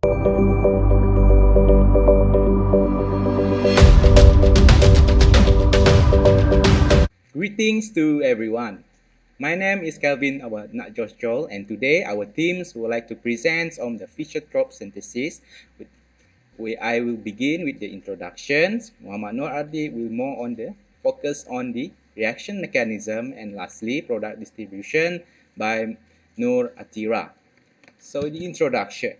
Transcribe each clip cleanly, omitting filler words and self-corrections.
Greetings to everyone. My name is Kelvin Joel, and today our teams would like to present on the Fischer Tropsch synthesis. I will begin with the introductions. Muhammad Noor Ardi will more on the focus on the reaction mechanism, and lastly product distribution by Noor Atira. So the introduction.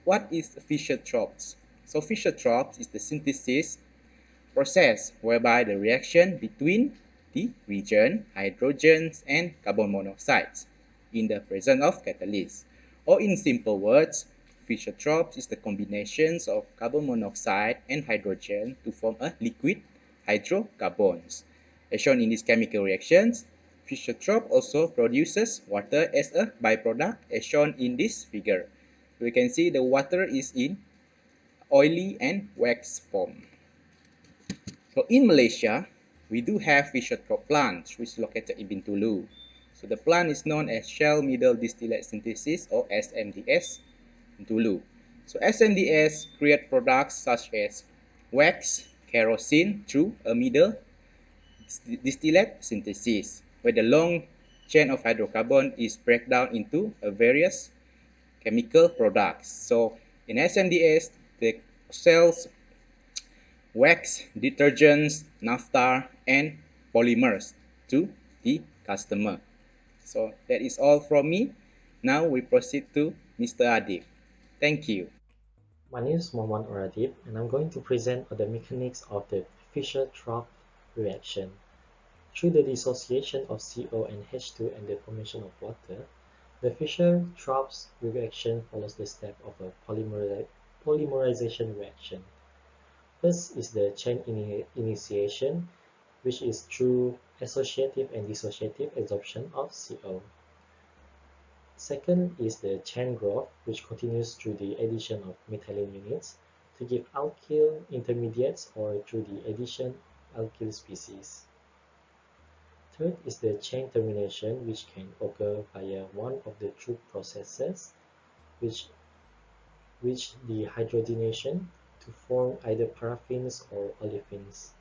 What is Fischer Tropsch? So Fischer Tropsch is the synthesis process whereby the reaction between the region, hydrogens and carbon monoxides in the presence of catalyst. Or in simple words, Fischer Tropsch is the combinations of carbon monoxide and hydrogen to form a liquid hydrocarbons. As shown in these chemical reactions, Fischer Tropsch also produces water as a byproduct as shown in this figure. We can see the water is in oily and wax form. So in Malaysia, we do have Fischer Tropsch plant, which is located in Bintulu. So the plant is known as Shell Middle Distillate Synthesis or SMDS Bintulu. So SMDS create products such as wax, kerosene through a middle distillate synthesis, where the long chain of hydrocarbon is break down into various chemical products. So in SMDS, the cells wax, detergents, naphtha, and polymers to the customer. So that is all from me. Now we proceed to Mr. Adib. Thank you. My name is Mohammad Oradib, and I'm going to present the mechanics of the Fischer Tropsch reaction. Through the dissociation of CO and H2 and the formation of water, the Fischer Tropsch reaction follows the step of a polymerization reaction. First is the chain initiation, which is through associative and dissociative adsorption of CO. Second is the chain growth, which continues through the addition of methylene units to give alkyl intermediates or through the addition of alkyl species. Third is the chain termination, which can occur via one of the two processes, which the hydrogenation to form either paraffins or olefins.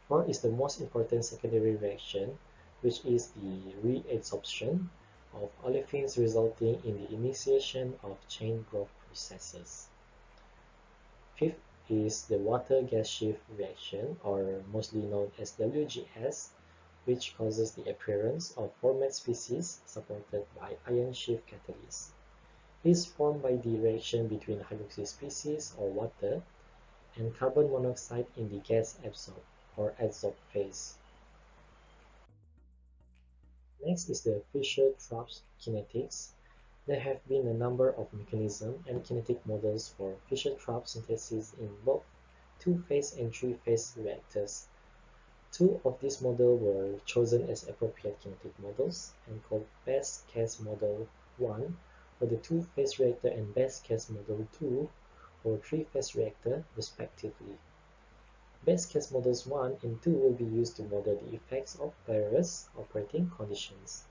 Fourth is the most important secondary reaction, which is the reabsorption of olefins resulting in the initiation of chain growth processes. Fifth is the water gas shift reaction, or mostly known as WGS, which causes the appearance of format species supported by ion shift catalysts. It is formed by the reaction between hydroxy species or water and carbon monoxide in the gas adsorb phase. Next is the Fischer Tropsch kinetics. There have been a number of mechanism and kinetic models for Fischer Tropsch synthesis in both two-phase and three-phase reactors. Two of these models were chosen as appropriate kinetic models and called Best Case Model 1 for the two-phase reactor and Best Case Model 2 for three-phase reactor, respectively. Best Case Models 1 and 2 will be used to model the effects of various operating conditions.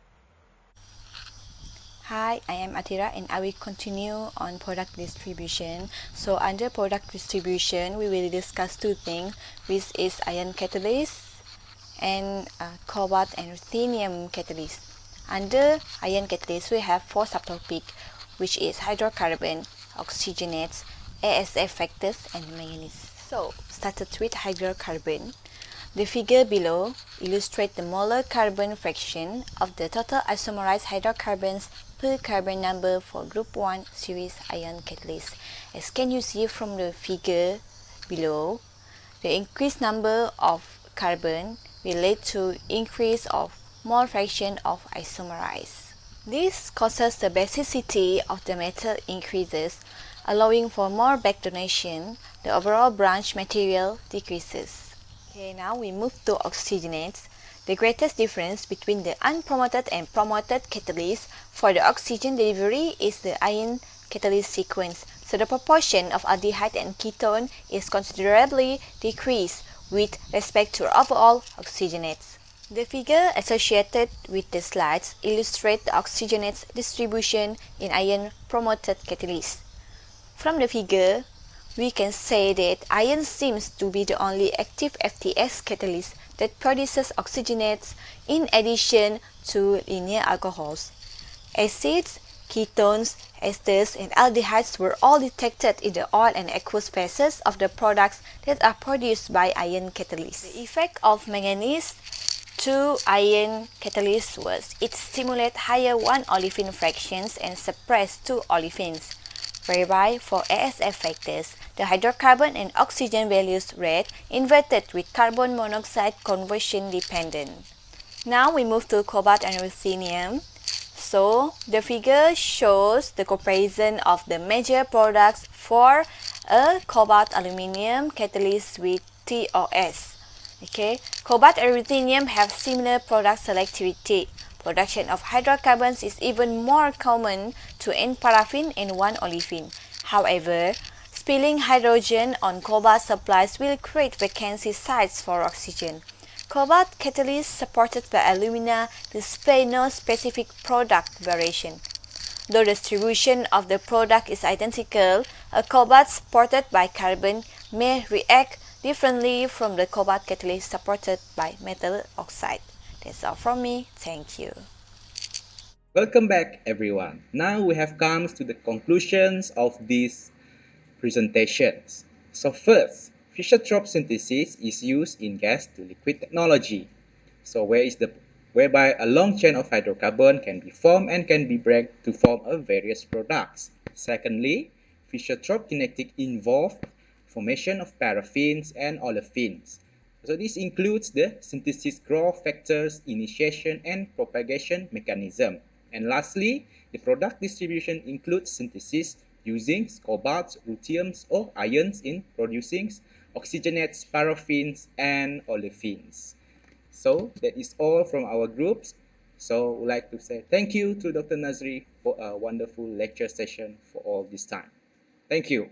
Hi, I am Atira and I will continue on product distribution. So under product distribution, we will discuss two things, which is ion catalyst and cobalt and ruthenium catalyst. Under ion catalyst, we have four subtopics, which is hydrocarbon, oxygenates, ASF factors, and manganese. So started with hydrocarbon. The figure below illustrates the molar carbon fraction of the total isomerized hydrocarbons per carbon number for group 1 series ion catalyst. As can you see from the figure below, the increased number of carbon will lead to increase of mole fraction of isomerized. This causes the basicity of the metal increases, allowing for more back donation. The overall branch material decreases. Okay, now we move to oxygenates. The greatest difference between the unpromoted and promoted catalyst for the oxygen delivery is the ion catalyst sequence. So the proportion of aldehyde and ketone is considerably decreased with respect to overall oxygenates. The figure associated with the slides illustrates the oxygenates distribution in ion promoted catalyst. From the figure, we can say that iron seems to be the only active FTS catalyst that produces oxygenates in addition to linear alcohols. Acids, ketones, esters, and aldehydes were all detected in the oil and aqueous phases of the products that are produced by iron catalysts. The effect of manganese 2 iron catalyst was it stimulates higher 1-olefin fractions and suppress 2 olefins, whereby for ASF factors, the hydrocarbon and oxygen values read inverted with carbon monoxide conversion dependent. Now we move to cobalt and ruthenium. So the figure shows the comparison of the major products for a cobalt aluminum catalyst with TOS. Okay, cobalt and ruthenium have similar product selectivity. Production of hydrocarbons is even more common to N-paraffin and 1-olefin. However, spilling hydrogen on cobalt supplies will create vacancy sites for oxygen. Cobalt catalysts supported by alumina display no specific product variation. Though the distribution of the product is identical, a cobalt supported by carbon may react differently from the cobalt catalyst supported by metal oxide. That's all from me. Thank you. Welcome back, everyone. Now we have come to the conclusions of these presentations. So first, Fischer Tropsch synthesis is used in gas to liquid technology. So whereby a long chain of hydrocarbon can be formed and can be break to form a various products. Secondly, Fischer Tropsch kinetic involve formation of paraffins and olefins. So this includes the synthesis growth factors, initiation and propagation mechanism. And lastly, the product distribution includes synthesis using cobalts, ruthiums, or ions in producing oxygenates, paraffins, and olefins. So that is all from our groups. So we'd like to say thank you to Dr. Nazri for a wonderful lecture session for all this time. Thank you.